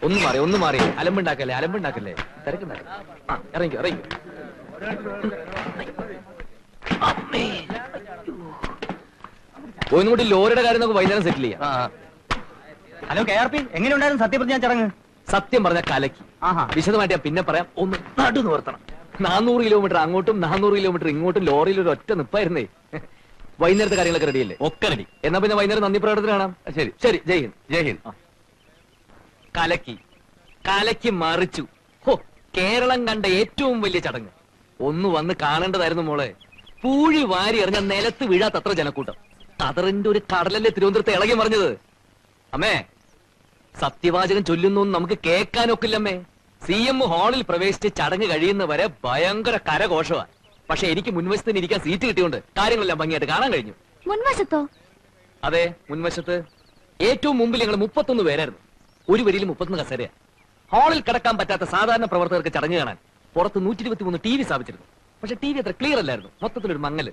ഒന്ന് മാറി അലമ്പുണ്ടാക്കല്ലേ തിരക്കുണ്ടാക്കല്ലേ. ഇറങ്ങിക്കോ. ഒന്നുകൂടി ലോറിയുടെ കാര്യം നമുക്ക് വൈകുന്നേരം സെറ്റിൽ ചെയ്യാം. ഹലോ KRP, എങ്ങനെയുണ്ടായിരുന്നു സത്യപ്രതിജ്ഞാ ചടങ്ങ്? സത്യം പറഞ്ഞ കലക്കി. വിശദമായിട്ട് ഞാൻ പിന്നെ പറയാം. ഒന്ന് നടു നിവർത്തണം. 400 കിലോമീറ്റർ അങ്ങോട്ടും 400 കിലോമീറ്റർ ഇങ്ങോട്ടും ലോറിയിൽ ഒരു ഒറ്റ നിപ്പായിരുന്നേ. വൈകുന്നേരത്തെ കാര്യങ്ങളൊക്കെ റെഡിയല്ലേ? ഒക്കെ റെഡി. എന്നാ പിന്നെ വൈകുന്നേരം നന്ദി പ്രകടനത്തിന് കാണാം. ശരി. ജയ് ഹിന്ദ്. കലക്കി മറിച്ചു. കേരളം കണ്ട ഏറ്റവും വലിയ ചടങ്ങ്. ഒന്ന് വന്ന് കാണേണ്ടതായിരുന്നു മോളെ. പൂഴി വാരി എറിഞ്ഞ നിലത്ത് വീഴാത്തത്ര ജനക്കൂട്ടം. കതറിന്റെ ഒരു കടലല്ലേ തിരുവനന്തപുരത്ത് ഇളകി മറിഞ്ഞത്. അമ്മേ, സത്യവാചകം ചൊല്ലുന്നു നമുക്ക് കേൾക്കാനൊക്കില്ലമ്മേ. CM ഹാളിൽ പ്രവേശിച്ച് ചടങ്ങ് കഴിയുന്നവരെ ഭയങ്കര കരഘോഷമാണ്. പക്ഷെ എനിക്ക് മുൻവശത്തിന് ഇരിക്കാൻ സീറ്റ് കിട്ടിയോണ്ട് കാര്യങ്ങളെല്ലാം ഭംഗിയായിട്ട് കാണാൻ കഴിഞ്ഞു. മുൻവശത്തോ? അതെ, മുൻവശത്ത്. ഏറ്റവും മുമ്പിൽ ഞങ്ങൾ 31 പേരായിരുന്നു. ഒരു വരിയിൽ 31 കസേരയാ. ഹാളിൽ കിടക്കാൻ പറ്റാത്ത സാധാരണ പ്രവർത്തകർക്ക് ചടങ്ങ് കാണാൻ പുറത്ത് 123 TV സ്ഥാപിച്ചിരുന്നു. പക്ഷെ TV അത്ര ക്ലിയർ അല്ലായിരുന്നു. മൊത്തത്തിലൊരു മങ്ങല്.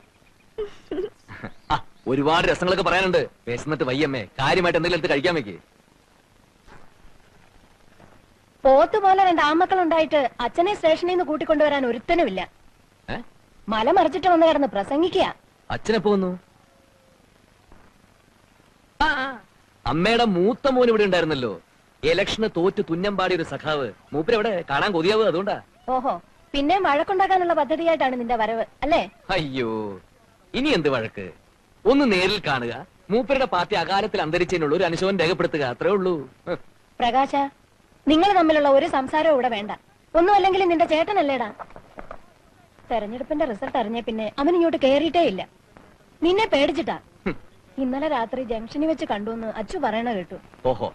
ഒരുപാട് രസങ്ങളൊക്കെ പറയാനുണ്ട്. വിശന്നിട്ട് വയ്യമ്മേ. കാര്യമായിട്ട് എന്തെങ്കിലും എടുത്ത് കഴിക്കാൻ വെക്കേ. പോത്തുപോലെ 2 ആമക്കളുണ്ടായിട്ട് അച്ഛനെ സ്റ്റേഷനിൽ നിന്ന് കൂട്ടിക്കൊണ്ടുവരാൻ ഒരുത്തനുമില്ല. മല മറിച്ചിട്ട് വന്ന് കിടന്ന് പ്രസംഗിക്കുക. അച്ഛനെപ്പോ വന്നു? അമ്മയുടെ മൂത്ത മോൻ ഇവിടെ ഉണ്ടായിരുന്നല്ലോ. ഇലക്ഷന് തോറ്റ് തുന്നമ്പാടിയ ഒരു സഖാവ്. മൂപ്പരെവിടെ? കാണാൻ കൊതിയാവുക അതുകൊണ്ടാ. ഓഹോ, പിന്നെ വഴക്കുണ്ടാക്കാനുള്ള പദ്ധതിയായിട്ടാണ് നിന്റെ വരവ് അല്ലേ? അയ്യോ, ഇനി എന്ത് വഴക്ക്? ഒന്ന് നേരിൽ കാണുക, മൂപ്പരുടെ പാർട്ടി അകാലത്തിൽ അന്തരിച്ചതിനുള്ള ഒരു അനുശോചനം രേഖപ്പെടുത്തുക, അത്രേ ഉള്ളൂ. പ്രകാശ, നിങ്ങൾ തമ്മിലുള്ള ഒരു സംസാരവും ഇവിടെ വേണ്ട. ഒന്നും അല്ലെങ്കിൽ നിന്റെ ചേട്ടനല്ലേടാ. തെരഞ്ഞെടുപ്പിന്റെ റിസൾട്ട് അറിഞ്ഞ പിന്നെ അവൻ ഇങ്ങോട്ട് കേറിയിട്ടേ ഇല്ല. നിന്നെ പേടിച്ചിട്ടാ. ഇന്നലെ രാത്രി ജംഗ്ഷനിൽ വെച്ച് കണ്ടുവന്ന് അച്ചു പറയണ കേട്ടു. ഓഹോ,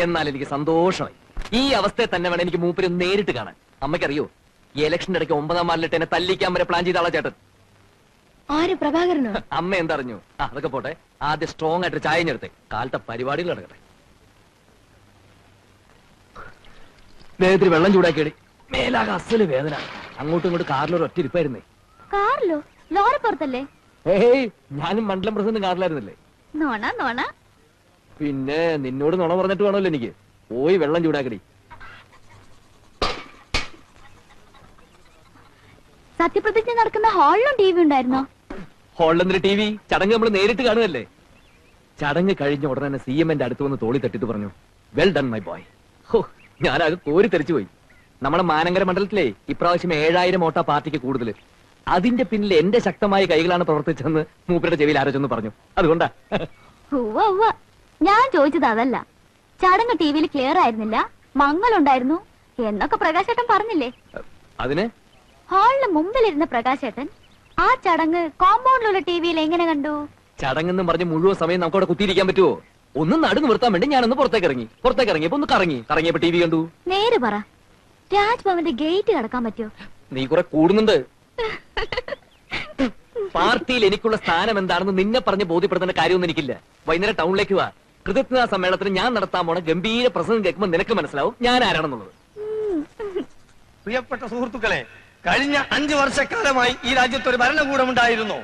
എന്നാൽ എനിക്ക് സന്തോഷമായി. ഈ അവസ്ഥയെ തന്നെ വേണം എനിക്ക് മൂപ്പര് നേരിട്ട് കാണാൻ. അമ്മയ്ക്കറിയോ, ഈ ഇലക്ഷന്റെ ഇടയ്ക്ക് 9-ാം വാർഡിലിട്ട് എന്നെ തല്ലിക്കാൻ വരെ പ്ലാൻ ചെയ്ത ആളാ ചേട്ടൻ. ആര്? പ്രഭാകരനോ? അമ്മ എന്തറിഞ്ഞു? അതൊക്കെ പോട്ടെ, ആദ്യം സ്ട്രോങ് ആയിട്ട് ചായ ഞെടുത്തേ. കാലത്തെ പരിപാടികൾ നടക്കട്ടെ. വേദത്തിൽ വെള്ളം ചൂടാക്കിയടി. മേലാകെ അസല് വേദന. അങ്ങോട്ടും ഇങ്ങോട്ടും കാറിലൊരു ഒറ്റ ഇരിപ്പായിരുന്നേ. കാറിലോ? ലോറി പുറത്തല്ലേ? ഏയ്, ഞാനും മണ്ഡലം പ്രസിഡന്റ് കാറിലായിരുന്നില്ലേ. നോണ പിന്നെ നിന്നോട് നുണ പറഞ്ഞിട്ട് വേണമല്ലോ എനിക്ക്. പോയി വെള്ളം ചൂടാക്കടി. സത്യപ്രതിജ്ഞ നടക്കുന്ന ഹാളിലും TV ഉണ്ടായിരുന്നോ? ഹാളിലെന്തൊരു TV? ചടങ്ങ് നമ്മൾ നേരിട്ട് കാണുകയല്ലേ. ചടങ്ങ് കഴിഞ്ഞ ഉടനെ തന്നെ CM-ന്റെ അടുത്ത് വന്ന് തോളി തട്ടിട്ട് പറഞ്ഞു, വെൽ ഡൺ മൈ ബോയ്. ഹോ, ഞാനാകെ കോരി തെറിച്ചു പോയി. നമ്മുടെ മാനങ്കര മണ്ഡലത്തിലെ ഇപ്രാവശ്യം 7000 വോട്ടാ പാർട്ടിക്ക് കൂടുതൽ. അതിന്റെ പിന്നിൽ എന്റെ ശക്തമായ കൈകളാണ് പ്രവർത്തിച്ചതെന്ന് മൂപ്പരുടെ ചെവിയിൽ ആരോചൊന്ന് പറഞ്ഞു. അതുകൊണ്ടാ. ഞാൻ ചോദിച്ചത് അതല്ല. ചടങ്ങ് TVയിൽ ക്ലിയർ ആയിരുന്നില്ല, മങ്ങലുണ്ടായിരുന്നു എന്നൊക്കെ പ്രകാശേട്ടൻ പറഞ്ഞില്ലേ? അതിന് ഹാളിന് മുമ്പിലിരുന്ന പ്രകാശേട്ടൻ ആ ചടങ്ങ് കോമ്പൗണ്ടിലുള്ള TVയിൽ എങ്ങനെ കണ്ടു? ചടങ്ങെന്നും പറഞ്ഞ് മുഴുവൻ സമയം നമുക്ക് അവിടെ കുത്തിയിരിക്കാൻ പറ്റുമോ? ഒന്ന് നടു നിർത്താൻ വേണ്ടി ഞാനൊന്ന് പുറത്തേക്ക് ഇറങ്ങിയപ്പോ ഒന്ന് കറങ്ങിയപ്പോ TV കണ്ടു. നേര് പറ, രാജ്ഭവന്റെ ഗേറ്റ് കടക്കാൻ പറ്റുമോ? നീ കുറെ കൂടുന്നുണ്ട്. പാർട്ടിയിൽ എനിക്കുള്ള സ്ഥാനം എന്താണെന്ന് നിന്നെ പറഞ്ഞ് ബോധ്യപ്പെടുത്തേണ്ട കാര്യമൊന്നും എനിക്കില്ല. വൈകുന്നേരം ടൗണിലേക്ക് വാ. കൃതജ്ഞതാ സമ്മേളനത്തിന് ഞാൻ നടത്താൻ പോണ ഗംഭീര പ്രസംഗം കേൾക്കുമ്പോൾ നിനക്ക് മനസ്സിലാവും ഞാൻ ആരാണെന്നുള്ളത്. പ്രിയപ്പെട്ട സുഹൃത്തുക്കളെ, കഴിഞ്ഞ 5 വർഷക്കാലമായി ഈ രാജ്യത്ത് ഒരു ഭരണകൂടം ഉണ്ടായിരുന്നോ?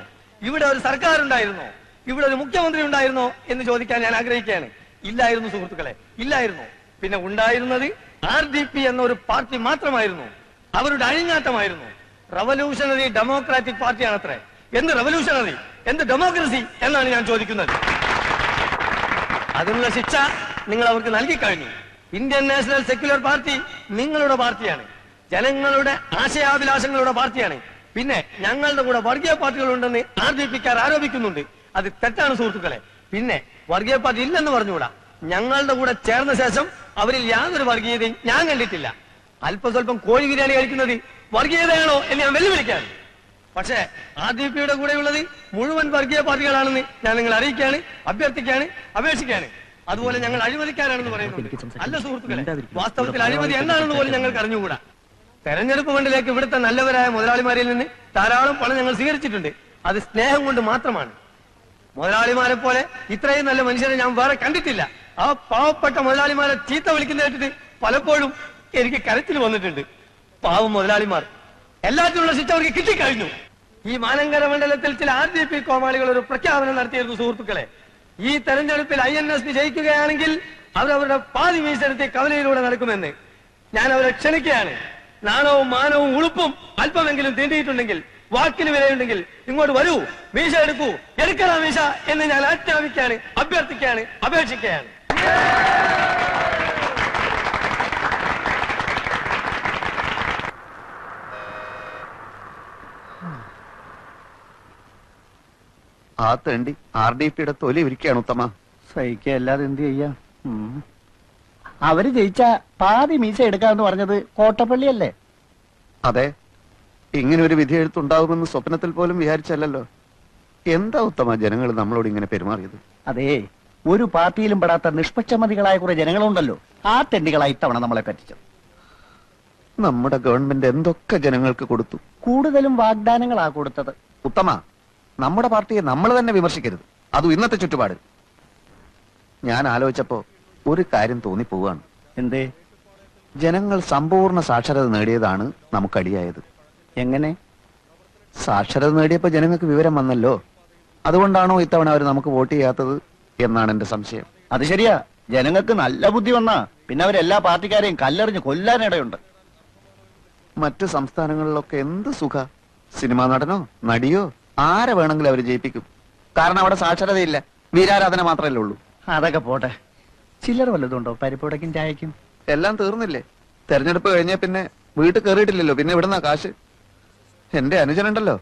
ഇവിടെ ഒരു സർക്കാർ ഉണ്ടായിരുന്നോ? ഇവിടെ ഒരു മുഖ്യമന്ത്രി ഉണ്ടായിരുന്നോ എന്ന് ചോദിക്കാൻ ഞാൻ ആഗ്രഹിക്കുകയാണ്. ഇല്ലായിരുന്നു സുഹൃത്തുക്കളെ, ഇല്ലായിരുന്നു. പിന്നെ ഉണ്ടായിരുന്നത് RDP എന്ന ഒരു പാർട്ടി മാത്രമായിരുന്നു. അവരുടെ അഴിഞ്ഞാട്ടമായിരുന്നു. Revolutionary democratic പാർട്ടിയാണത്രേ. എന്ത് റവല്യൂഷണറി, എന്ത് ഡെമോക്രസി എന്നാണ് ഞാൻ ചോദിക്കുന്നത്. അതിനുള്ള ശിക്ഷ നിങ്ങൾ അവർക്ക് നൽകി കഴിഞ്ഞു. ഇന്ത്യൻ നാഷണൽ സെക്യുലർ പാർട്ടി നിങ്ങളുടെ പാർട്ടിയാണ്, ജനങ്ങളുടെ ആശയാഭിലാഷങ്ങളുടെ പാർട്ടിയാണ്. പിന്നെ ഞങ്ങളുടെ കൂടെ വർഗീയ പാർട്ടികളുണ്ടെന്ന് RDPക്കാർ ആരോപിക്കുന്നുണ്ട്. അത് തെറ്റാണ് സുഹൃത്തുക്കളെ. പിന്നെ വർഗീയ പാർട്ടി ഇല്ലെന്ന് പറഞ്ഞുകൂടാ. ഞങ്ങളുടെ കൂടെ ചേർന്ന ശേഷം അവരിൽ യാതൊരു വർഗീയതയും ഞാൻ കണ്ടിട്ടില്ല. അല്പസ്വല്പം കോഴി ബിരിയാണി കഴിക്കുന്നത് വർഗീയതയാണോ എന്ന് ഞാൻ വെല്ലുവിളിക്കാണ്. പക്ഷേ RDPയുടെ കൂടെയുള്ളത് മുഴുവൻ വർഗീയ പാർട്ടികളാണെന്ന് ഞാൻ നിങ്ങളെ അറിയിക്കുകയാണ്, അഭ്യർത്ഥിക്കുകയാണ്, അപേക്ഷിക്കുകയാണ്. അതുപോലെ ഞങ്ങൾ അഴിമതിക്കാരാണെന്ന് പറയുന്നുണ്ട്. അല്ല സുഹൃത്തുക്കളെ, വാസ്തവത്തിൽ അഴിമതി എന്താണെന്ന് പോലും ഞങ്ങൾക്ക് അറിഞ്ഞുകൂടാ. തെരഞ്ഞെടുപ്പ് ഫണ്ടിലേക്ക് ഇവിടുത്തെ നല്ലവരായ മുതലാളിമാരിൽ നിന്ന് ധാരാളം പണം ഞങ്ങൾ സ്വീകരിച്ചിട്ടുണ്ട്. അത് സ്നേഹം കൊണ്ട് മാത്രമാണ്. മുതലാളിമാരെ പോലെ ഇത്രയും നല്ല മനുഷ്യരെ ഞാൻ വേറെ കണ്ടിട്ടില്ല. ആ പാവപ്പെട്ട മുതലാളിമാരെ ചീത്ത വിളിക്കുന്ന കേട്ടിട്ട് പലപ്പോഴും എനിക്ക് കരത്തിൽ വന്നിട്ടുണ്ട്. പാവം മുതലാളിമാർ. എല്ലാത്തിനുള്ള ശിക്ഷ അവർക്ക് കിട്ടിക്കഴിഞ്ഞു. ഈ മാനങ്കര മണ്ഡലത്തിൽ ചില RDP കോമാളികൾ ഒരു പ്രഖ്യാപനം നടത്തിയിരുന്നു സുഹൃത്തുക്കളെ. ഈ തെരഞ്ഞെടുപ്പിൽ INS ജയിക്കുകയാണെങ്കിൽ അവരവരുടെ പാതി മീശെടുത്ത് കവലയിലൂടെ നടക്കുമെന്ന് ഞാൻ അവരെ ക്ഷണിക്കുകയാണ്. നാണവും മാനവും ഉളുപ്പും അല്പമെങ്കിലും തീണ്ടിയിട്ടുണ്ടെങ്കിൽ, വാക്കിന് വിലയുണ്ടെങ്കിൽ ഇങ്ങോട്ട് വരൂ, മീശ എടുക്കൂ, എടുക്കണ മീശ എന്ന് ഞാൻ ആജ്ഞാപിക്കുകയാണ്, അഭ്യർത്ഥിക്കുകയാണ്, അപേക്ഷിക്കുകയാണ്. ആ തേണ്ടി RDPയുടെ തൊലി ഇരിക്കുകയാണ് ഉത്തമ. സഹിക്കല്ലാതെ എന്ത് ചെയ്യാം? അവര് ജയിച്ച പാതി മീശ എടുക്കാന്ന് പറഞ്ഞത് കോട്ടപ്പള്ളിയല്ലേ? അതെ, ഇങ്ങനെ ഒരു വിധി എഴുത്തുണ്ടാവുമെന്ന് സ്വപ്നത്തിൽ പോലും വിചാരിച്ചല്ലോ. എന്താ ഉത്തമ ജനങ്ങൾ നമ്മളോട് ഇങ്ങനെ പെരുമാറിയത്? അതേ, ഒരു പാർട്ടിയിലും പെടാത്ത നിഷ്പക്ഷമതികളായ കുറെ ജനങ്ങളുണ്ടല്ലോ, ആ തെണ്ടികളായി ഇത്തവണ നമ്മളെ പറ്റിച്ചത്. നമ്മുടെ ഗവൺമെന്റ് എന്തൊക്കെ ജനങ്ങൾക്ക് കൊടുത്തു. കൂടുതലും വാഗ്ദാനങ്ങളാ കൊടുത്തത്. ഉത്തമ, നമ്മുടെ പാർട്ടിയെ നമ്മൾ തന്നെ വിമർശിക്കരുത്, അതും ഇന്നത്തെ ചുറ്റുപാട്. ഞാൻ ആലോചിച്ചപ്പോ ഒരു കാര്യം തോന്നിപ്പോവാണ്. എന്തേ? ജനങ്ങൾ സമ്പൂർണ്ണ സാക്ഷരത നേടിയതാണ് നമുക്കടിയായത്. എങ്ങനെ? സാക്ഷരത നേടിയപ്പോ ജനങ്ങൾക്ക് വിവരം വന്നല്ലോ. അതുകൊണ്ടാണോ ഇത്തവണ അവർ നമുക്ക് വോട്ട് ചെയ്യാത്തത് എന്നാണ് എന്റെ സംശയം. അത് ശരിയാ, ജനങ്ങൾക്ക് നല്ല ബുദ്ധി വന്നാ പിന്നെ അവരെല്ലാ പാർട്ടിക്കാരെയും കല്ലെറിഞ്ഞ് കൊല്ലാനിടയുണ്ട്. മറ്റ് സംസ്ഥാനങ്ങളിലൊക്കെ എന്ത് സുഖ, സിനിമാ നടനോ നടിയോ ആരെ വേണമെങ്കിലും അവർ ജയിപ്പിക്കും. കാരണം അവിടെ സാക്ഷരതയില്ല, വീരാരാധന മാത്രമല്ലേ ഉള്ളൂ. അതൊക്കെ പോട്ടെ, ചില്ലറ വല്ലതുണ്ടോ പരിപ്പുടക്കും ചായക്കും? എല്ലാം തീർന്നില്ലേ? തെരഞ്ഞെടുപ്പ് കഴിഞ്ഞ പിന്നെ വീട്ടിൽ കയറിയിട്ടില്ലല്ലോ, പിന്നെ ഇവിടുന്ന കാശ്. എന്റെ അനുജനുണ്ടല്ലോ,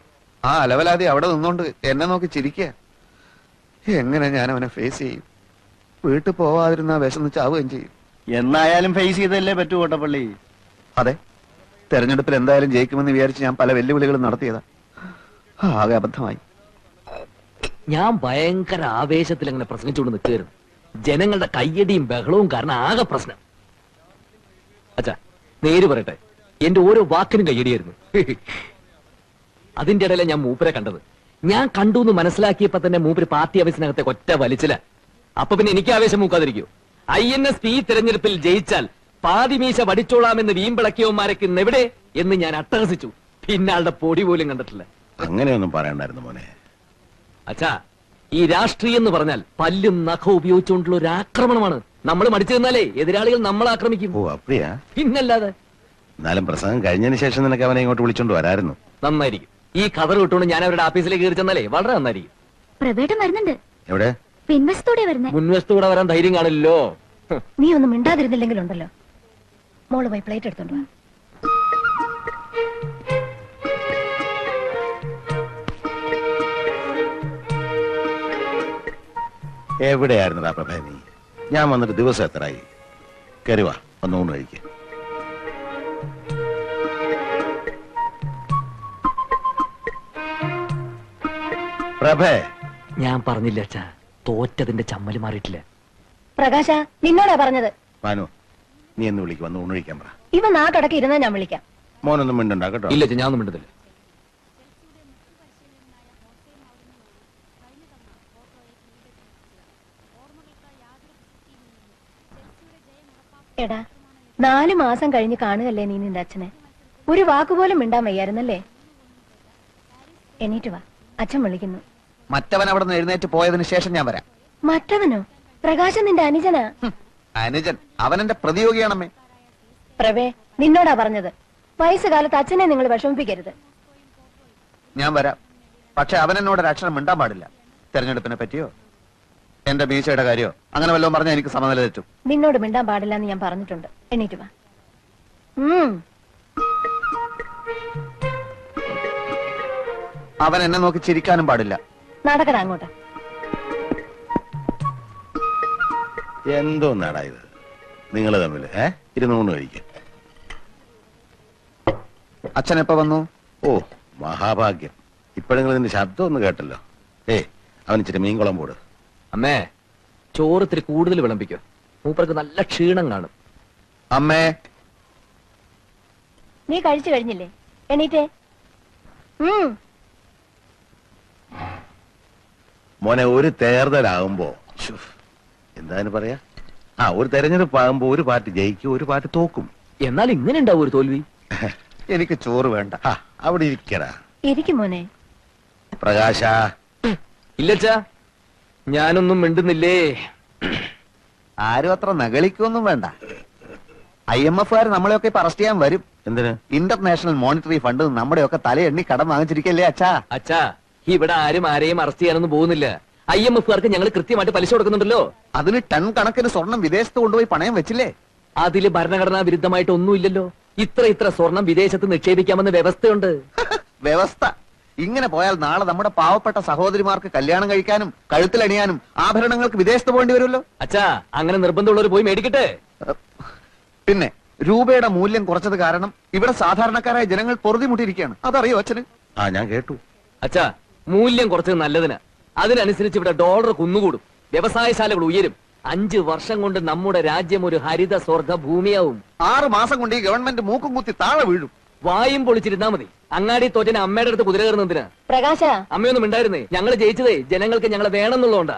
ആ അലവലാതി അവിടെ നിന്നോണ്ട് എന്നെ നോക്കി ചിരിക്കുക. എങ്ങനെ ഞാൻ അവനെ ഫേസ് ചെയ്യും? വീട്ടിൽ പോവാതിരുന്ന വിശന്ന് ചാവുകയും ചെയ്യും. എന്നായാലും ഫേസ് ചെയ്തല്ലേ പറ്റൂ കോട്ടപ്പള്ളി. അതെ, തെരഞ്ഞെടുപ്പിൽ എന്തായാലും ജയിക്കുമെന്ന് വിചാരിച്ച് ഞാൻ പല വെല്ലുവിളികളും നടത്തിയതാ. ആകെ അബദ്ധമായി. ഞാൻ ഭയങ്കര ആവേശത്തിൽ അങ്ങനെ പ്രസംഗിച്ചുകൊണ്ട് നിൽക്കുകയായിരുന്നു. ജനങ്ങളുടെ കയ്യടിയും ബഹളവും കാരണം ആകെ പ്രശ്നം. അച്ഛാ, നേര് പറയട്ടെ, എന്റെ ഓരോ വാക്കിനും കയ്യടിയായിരുന്നു. അതിന്റെ ഇടയിലെ ഞാൻ മൂപ്പരെ കണ്ടത്. ഞാൻ കണ്ടു എന്ന് മനസ്സിലാക്കിയപ്പോ തന്നെ മൂപ്പര് പാർട്ടി ഓഫീസിനകത്തെ ഒറ്റ വലിച്ചില്ല. അപ്പൊ പിന്നെ എനിക്ക് ആവേശം മൂക്കാതിരിക്കൂ. INSP തെരഞ്ഞെടുപ്പിൽ ജയിച്ചാൽ പാതിമീശ വടിച്ചോളാമെന്ന് വീമ്പിളക്കിയവന്മാരൊക്കെ ഇന്നെവിടെ എന്ന് ഞാൻ അട്ടഹസിച്ചു. പിന്നെ ആളുടെ പൊടി പോലും കണ്ടിട്ടില്ല. അങ്ങനെയൊന്നും പറയണ്ടായിരുന്നു മോനെ. അച്ഛാ, ഈ രാഷ്ട്രീയം എന്ന് പറഞ്ഞാൽ പല്ലും നഖവും ഉപയോഗിച്ചുകൊണ്ടുള്ള ഒരു ആക്രമണമാണ്. നമ്മൾ മടിച്ചു നിന്നാലേ എതിരാളികൾ നമ്മളെ ആക്രമിക്കും. ഓ അപ്പടിയാ? പിന്നല്ലാതെ. എന്നാലും പ്രസംഗം കഴിഞ്ഞതിന് ശേഷം നിനക്ക് അവനെ ഇങ്ങോട്ട് വിളിച്ചോണ്ട് വരായിരുന്നു. നന്നായിരിക്കും. ഈ കഥ വിട്ടുകൊണ്ട് ഞാൻ അവരുടെ ഓഫീസിലേക്ക് കയറി ചെന്നാലേ വളരെ നന്നായിരിക്കും. പ്രവേട്ടം വരുന്നുണ്ട്. എവിടെ? പിൻവശത്തോടെ വരുന്നേ. മുൻവശത്തൂടെ വരാൻ ധൈര്യം കാണില്ലല്ലോ. നീ ഒന്നും മിണ്ടാതിരുന്നില്ലെങ്കിലുണ്ടല്ലോ. മോള് പോയി പ്ലേറ്റ് എടുത്തോണ്ട് വാ. എവിടെയായിരുന്നടാ പ്രഭേ നീ? ഞാൻ വന്നിട്ട് ദിവസം എത്രയായി? കരുവാ, ഒന്ന് ഊണ് കഴിക്കുക. പ്രഭേ, ഞാൻ പറഞ്ഞില്ല അച്ഛാ, തോറ്റതിന്റെ ചമ്മല് മാറിയിട്ടില്ല. പ്രകാശ, നിന്നോടാ പറഞ്ഞത്. മാനു, നീ എന്ന് വിളിക്കും, വന്ന് ഊണ് കഴിക്കാൻ പറ. ഇവ നാട്ടടക്കി ഇരുന്നാ ഞാൻ വിളിക്കാം. മോനൊന്നും മിണ്ടണ്ട കേട്ടോ. ഇല്ല, ഞാൻ ഒന്നും മിണ്ടുന്നില്ല. എടാ, 4 മാസം കഴിഞ്ഞ് കാണുകല്ലേ നീ നിന്റെ അച്ഛനെ. ഒരു വാക്കുപോലും മിണ്ടാൻ വയ്യായിരുന്നല്ലേ? എണീറ്റ് വാ, അച്ഛൻ വിളിക്കുന്നു. മറ്റവൻ അവിടെ നിന്ന് എഴുന്നേറ്റ് പോയതിനു ശേഷം ഞാൻ വരാം. മറ്റവനോ? പ്രകാശൻ നിന്റെ അനുജനാ. അനുജൻ അവനെന്റെ പ്രതിയോഗിയാണമ്മേ. പ്രവേ, നിന്നോടാ പറഞ്ഞത്. വയസ്സുകാലത്ത് അച്ഛനെ നിങ്ങൾ വിഷമിപ്പിക്കരുത്. ഞാൻ വരാം, പക്ഷെ അവനെന്നോട് ഒരു അക്ഷരം മിണ്ടാൻ പാടില്ല. തെരഞ്ഞെടുപ്പിനെ പറ്റിയോ എന്റെ മീശയുടെ കാര്യോ അങ്ങനെ വല്ലതും പറഞ്ഞാൽ എനിക്ക് സമനില തെറ്റും. നിന്നോട് മിണ്ടാൻ പാടില്ല എന്ന് ഞാൻ പറഞ്ഞിട്ടുണ്ട്. എണീറ്റ് വാ. അവൻ എന്നെ നോക്കി ചിരിക്കാനും പാടില്ല. നടക്കടാ അങ്ങോട്ട്. എന്തോ നാടാ ഇത് നിങ്ങൾ തമ്മിൽ? ഇരുന്ന് ഊണ് കഴിക്കുക. അച്ഛൻ എപ്പോ വന്നു? ഓ മഹാഭാഗ്യം, ഇപ്പോഴെങ്കിലും ഇതിന്റെ ശബ്ദം ഒന്ന് കേട്ടല്ലോ. അവൻ ഇച്ചിരി മീൻകുളം പോട്. അമ്മേ, ചോറ് ഇത്തിരി കൂടുതൽ വിളമ്പിക്കോ. മൂപ്പർക്ക് നല്ല ക്ഷീണം കാണും. അമ്മേ, നീ കഴിച്ചു കഴിഞ്ഞില്ലേ? എണീറ്റേ. മോനെ, ഒരു തേർതലാകുമ്പോ എന്താന്ന് പറയാ, ഒരു തെരഞ്ഞെടുപ്പ് ആകുമ്പോ ഒരു പാർട്ടി ജയിക്കും, ഒരു പാർട്ടി തോക്കും. എന്നാൽ ഇങ്ങനെ ഉണ്ടാവും ഒരു തോൽവി. എനിക്ക് ചോറ് വേണ്ട. അവിടെ ഇരിക്കടാ. ഇരിക്കും മോനെ. പ്രകാശ. ഇല്ലച്ചാ, ഞാനൊന്നും മിണ്ടുന്നില്ലേ. ആരും അത്ര നകളിക്കൊന്നും വേണ്ട. IMF-കാർ നമ്മളെയൊക്കെ ഇപ്പൊ അറസ്റ്റ് ചെയ്യാൻ വരും. എന്തിന്? ഇന്റർനാഷണൽ മോണിറ്ററി ഫണ്ട് നമ്മുടെയൊക്കെ തലയെണ്ണി കടം വാങ്ങിച്ചിരിക്കല്ലേ അച്ഛാ. അച്ഛാ, ഇവിടെ ആരും ആരെയും അറസ്റ്റ് ചെയ്യാനൊന്നും പോകുന്നില്ല. IMF-കാർക്ക് ഞങ്ങൾ കൃത്യമായിട്ട് പലിശ കൊടുക്കുന്നുണ്ടല്ലോ. അതിന് ടൺ കണക്കിന് സ്വർണം വിദേശത്ത് കൊണ്ടുപോയി പണയം വെച്ചില്ലേ? അതില് ഭരണഘടനാ വിരുദ്ധമായിട്ട് ഒന്നുമില്ലല്ലോ. ഇത്ര സ്വർണം വിദേശത്ത് നിക്ഷേപിക്കാമെന്ന് വ്യവസ്ഥയുണ്ട്. വ്യവസ്ഥ ഇങ്ങനെ പോയാൽ നാളെ നമ്മുടെ പാവപ്പെട്ട സഹോദരിമാർക്ക് കല്യാണം കഴിക്കാനും കഴുത്തിലണിയാനും ആഭരണങ്ങൾക്ക് വിദേശത്ത് പോകേണ്ടി വരുമല്ലോ. അച്ഛാ, അങ്ങനെ നിർബന്ധമുള്ളവർ പോയി മേടിക്കട്ടെ. പിന്നെ രൂപയുടെ മൂല്യം കുറച്ചത് കാരണം ഇവിടെ സാധാരണക്കാരായ ജനങ്ങൾ പൊറുതിമുട്ടിയിരിക്കുകയാണ്. അതറിയോ അച്ഛന്? ഞാൻ കേട്ടു. അച്ഛാ, മൂല്യം കുറച്ചത് നല്ലതിനാ. അതിനനുസരിച്ച് ഇവിടെ ഡോളർ കുന്നുകൂടും, വ്യവസായശാലകൾ ഉയരും. 5 വർഷം കൊണ്ട് നമ്മുടെ രാജ്യം ഒരു ഹരിത സ്വർഗ ഭൂമിയാവും. 6 മാസം കൊണ്ട് ഈ ഗവൺമെന്റ് മൂക്കും കുത്തി താഴെ വീഴും. വായും പൊളിച്ചിരുന്നാ മതി. അങ്ങാടി തോറ്റന് അമ്മയുടെ അടുത്ത് കുതിര കയറുന്നതിനാ. പ്രകാശ, അമ്മയൊന്നും ഉണ്ടായിരുന്നേ. ഞങ്ങൾ ജയിച്ചതേ ജനങ്ങൾക്ക് ഞങ്ങളെ വേണമെന്നുള്ളതുകൊണ്ടാ.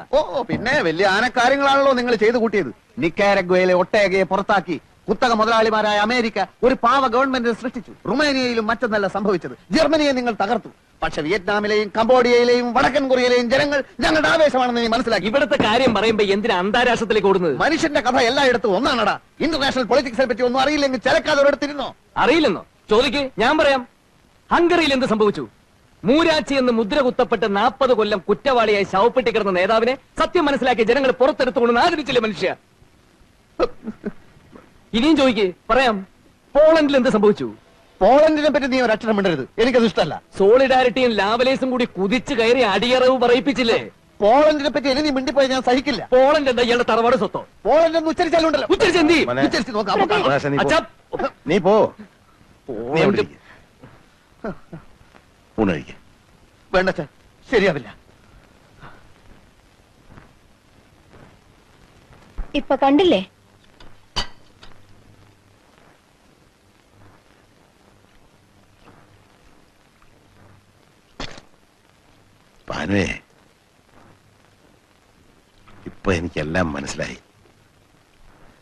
പിന്നെ വലിയ ആനക്കാര്യങ്ങളാണല്ലോ നിങ്ങൾ ചെയ്തു കൂട്ടിയത്. നിക്കാരഗ്വയിലെ ഒട്ടേകയെ പുറത്താക്കി കുത്തക മുതലാളിമാരായ അമേരിക്ക ഒരു പാവ ഗവൺമെന്റിനെ സൃഷ്ടിച്ചു. റുമേനിയയിലും മറ്റൊന്നല്ല സംഭവിച്ചത്. ജർമ്മനിയെ നിങ്ങൾ തകർത്തു. പക്ഷെ വിയറ്റ്നാമിലെയും കംബോഡിയയിലെയും വടക്കൻ കൊറിയയിലെയും ജനങ്ങൾ ഞങ്ങളുടെ ആവേശമാണെന്ന് നീ മനസ്സിലാക്കി. ഇവിടുത്തെ കാര്യം പറയുമ്പോ എന്തിനാ അന്താരാഷ്ട്രത്തിലേക്ക് ഓടുന്നത്? മനുഷ്യന്റെ കഥ എല്ലായിടത്തും ഒന്നാണടാ. ഇന്റർനാഷണൽ പൊളിറ്റിക്സിനെ പറ്റി ഒന്നും അറിയില്ലെങ്കിൽ ചിലക്കാതെ ഒരിടത്തിരുന്നോ? അറിയില്ലെന്നോ? ചോദിക്ക്, ഞാൻ പറയാം. ഹംഗറിയിൽ എന്ത് സംഭവിച്ചു? മൂരാച്ചി എന്ന് മുദ്ര കുത്തപ്പെട്ട് 40 കൊല്ലം കുറ്റവാളിയായി ശവപ്പെട്ടി കിടന്ന നേതാവിനെ സത്യം മനസ്സിലാക്കിയ ജനങ്ങൾ പുറത്തെടുത്തുകൊണ്ട് ആദരിച്ചില്ലേ മനുഷ്യ? ഇനിയും ചോദിക്ക്, പറയാം. പോളണ്ടിൽ എന്ത് സംഭവിച്ചു? പോളണ്ടിനെ പറ്റി നീ ഒരു അക്ഷരം മിണ്ടരുത്. എനിക്കത് ഇഷ്ടമല്ല. സോളിഡാരിറ്റിയും ലാവലേസും കൂടി കുതിച്ചു കയറി അടിയറവ് പറയിപ്പിച്ചില്ലേ? പോളണ്ടിനെ പറ്റി ഇനി നീ മിണ്ടിപ്പോയി ഞാൻ സഹിക്കില്ല. പോളണ്ട് എന്താ ഇയാളുടെ തറവാട് സ്വത്തോ? പോളണ്ട് എന്ന് ഉച്ചരിച്ചാലുണ്ടല്ലോ. ഉച്ചരിച്ചെന്തി? മോനെ, ഉച്ചരിച്ച് നോക്കാം. അപ്പൊ കാണാം. പ്രകാശ, നീ പോ. അച്ഛാ, നീ പോ. നീ പോളണ്ട് എവിടെ ഇരിക്ക്. ഊണ് കഴിക്ക്. വേണ്ട അച്ഛാ, ശരിയാവില്ല. ഇപ്പൊ കണ്ടില്ലേ? പാനുവേ, ഇപ്പൊ എനിക്കെല്ലാം മനസ്സിലായി.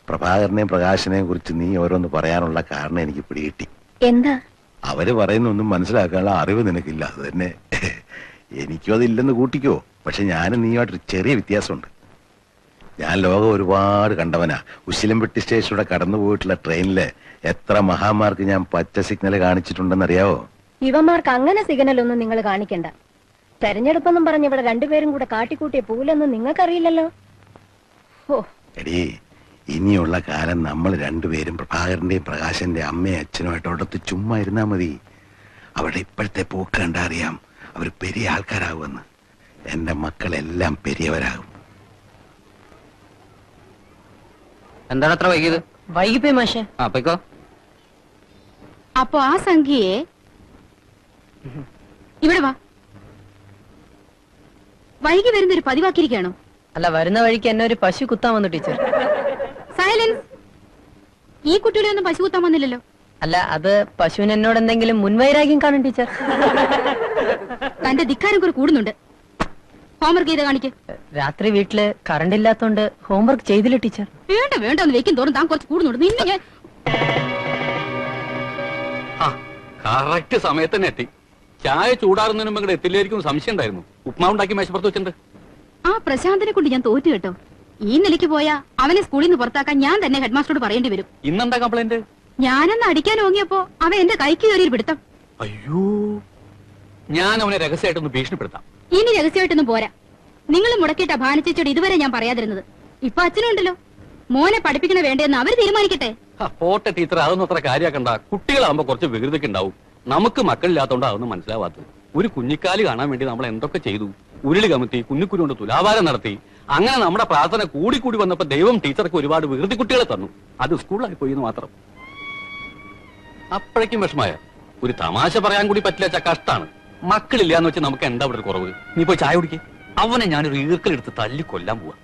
പ്രഭാകരനെയും പ്രകാശനെയും കുറിച്ച് നീ ഓരോന്ന് പറയാനുള്ള കാരണം എനിക്ക് പിടികിട്ടി. എന്താ? അവര് പറയുന്നൊന്നും മനസ്സിലാക്കാനുള്ള അറിവ് നിനക്കില്ല. അത് തന്നെ എനിക്കും അതില്ലെന്ന് കൂട്ടിക്കോ. പക്ഷെ ഞാനും നീയുമായിട്ടൊരു ചെറിയ വ്യത്യാസമുണ്ട്. ഞാൻ ലോകം ഒരുപാട് കണ്ടവനാ. ഉശിലംപെട്ടി സ്റ്റേഷനിലൂടെ കടന്നു പോയിട്ടുള്ള ട്രെയിനില് എത്ര മഹാന്മാർക്ക് ഞാൻ പച്ച സിഗ്നൽ കാണിച്ചിട്ടുണ്ടെന്നറിയാവോ? ഇവന്മാർക്ക് അങ്ങനെ സിഗ്നലൊന്നും നിങ്ങൾ കാണിക്കണ്ട. തെരഞ്ഞെടുപ്പെന്നും പറഞ്ഞ് ഇവിടെ രണ്ടുപേരും കൂടെ കാട്ടിക്കൂട്ടിയ പൂലൊന്നും നിങ്ങൾക്കറിയില്ലല്ലോ. എടീ, ഇനിയുള്ള കാലം നമ്മൾ രണ്ടുപേരും പ്രഭാകരന്റെയും പ്രകാശന്റെ അമ്മയും അച്ഛനുമായിട്ട് അടുത്ത് ചുമ്മാ ഇരുന്നാ മതി. അവരുടെ ഇപ്പോഴത്തെ പോക്ക് കണ്ടാ അറിയാം അവർ പെരിയ ആൾക്കാരാകുമെന്ന്. എന്റെ മക്കളെല്ലാം പെരിയവരാകും. എന്താണ് അത്ര വൈകിയത്? വൈകിപ്പോയി മാഷെ. അപ്പോ അപ്പൊ ആ സംഖ്യയെ ഇവിടെ വാ. വൈകി വരുന്നൊരു പതിവാക്കിയിരിക്കണോ? അല്ല, വരുന്ന വഴിക്ക് എന്നെ ഒരു പശു കുത്താൻ വന്നു ടീച്ചർ. സൈലൻസ്. ഈ കുട്ടികളെ ഒന്നും പശു കുത്താൻ വന്നില്ലല്ലോ. അല്ല, അത് പശുവിന് എന്നോട് എന്തെങ്കിലും മുൻവൈരാഗ്യം കാണും ടീച്ചർ. തന്റെ ധിക്കാരം കുറെ കൂടുന്നുണ്ട്. ഹോംവർക്ക് ചെയ്ത് കാണിക്ക്. രാത്രി വീട്ടില് കറണ്ട് ഇല്ലാത്തോണ്ട് ഹോംവർക്ക് ചെയ്തില്ല ടീച്ചർ. വേണ്ട വേണ്ട ഒന്ന് വെക്കും തോറും താൻ കുറച്ച് കൂടുന്നുണ്ട്. നിന്നെ ഞാൻ കറക്റ്റ് സമയത്ത് തന്നെ എത്തി. ചായ ചൂടാറുന്നതിന് മുമ്പ് എത്തില്ലായിരിക്കും സംശയം ഉണ്ടായിരുന്നു. ഉപ്മാവ് ഉണ്ടാക്കി മേശപ്പുറത്ത് വെച്ചിട്ടുണ്ട്. ആ പ്രശാന്തിനെ കൊണ്ട് ഞാൻ തോറ്റു കേട്ടോ. ഈ നിലയ്ക്ക് പോയാ അവനെ സ്കൂളിൽ നിന്ന് പുറത്താക്കാൻ ഞാൻ തന്നെ ഹെഡ്മാസ്റ്ററോട് പറയേണ്ടി വരും. ഇന്നെന്താ കംപ്ലൈന്റ്? ഞാനന്ന് അടിക്കാൻ ഓങ്ങിയപ്പോ അവൻ എന്റെ കൈക്ക് കയറിയൊരു പിടുത്തം. അയ്യോ, ഞാൻ അവനെ രഹസ്യമായിട്ടൊന്ന് ഭീഷണിപ്പെടുത്താം. ഇനി രഹസ്യമായിട്ടൊന്നും പോരാ. നിങ്ങൾ മുടക്കിയിട്ട ഭാനിച്ചോട് ഇതുവരെ ഞാൻ പറയാതിരുന്നത്. ഇപ്പൊ അച്ഛനുണ്ടല്ലോ, മോനെ പഠിപ്പിക്കണ വേണ്ടെന്ന് അവര് തീരുമാനിക്കട്ടെ. പോട്ടെ ടീച്ചർ, അതൊന്നും അത്ര കാര്യാക്കണ്ട. കുട്ടികളാകുമ്പോ കുറച്ച് വികൃതിക്ക് ഉണ്ടാവും. നമുക്ക് മക്കളില്ലാത്തോണ്ട് അതൊന്നും മനസ്സിലാവാത്തത്. ഒരു കുഞ്ഞിക്കാല് കാണാൻ വേണ്ടി നമ്മൾ എന്തൊക്കെ ചെയ്തു. ഉരുളി കമത്തി, കുഞ്ഞിക്കുരു കൊണ്ട് തുലാഭാരം നടത്തി. അങ്ങനെ നമ്മുടെ പ്രാർത്ഥന കൂടി വന്നപ്പോ ദൈവം ടീച്ചർക്ക് ഒരുപാട് വികൃതി കുട്ടികളെ തന്നു. അത് സ്കൂളിലായി പോയി എന്ന് മാത്രം. അപ്പോഴേക്കും വിഷമായ. ഒരു തമാശ പറയാൻ കൂടി പറ്റില്ല. കഷ്ടാണ്. മക്കളില്ലാന്ന് വെച്ച് നമുക്ക് എന്താ ഇവിടെ കുറവ്? നീ പോയി ചായ കുടിക്കേ. അവനെ ഞാനൊരു ഈർക്കലെടുത്ത് തല്ലി കൊല്ലാൻ പോവാ.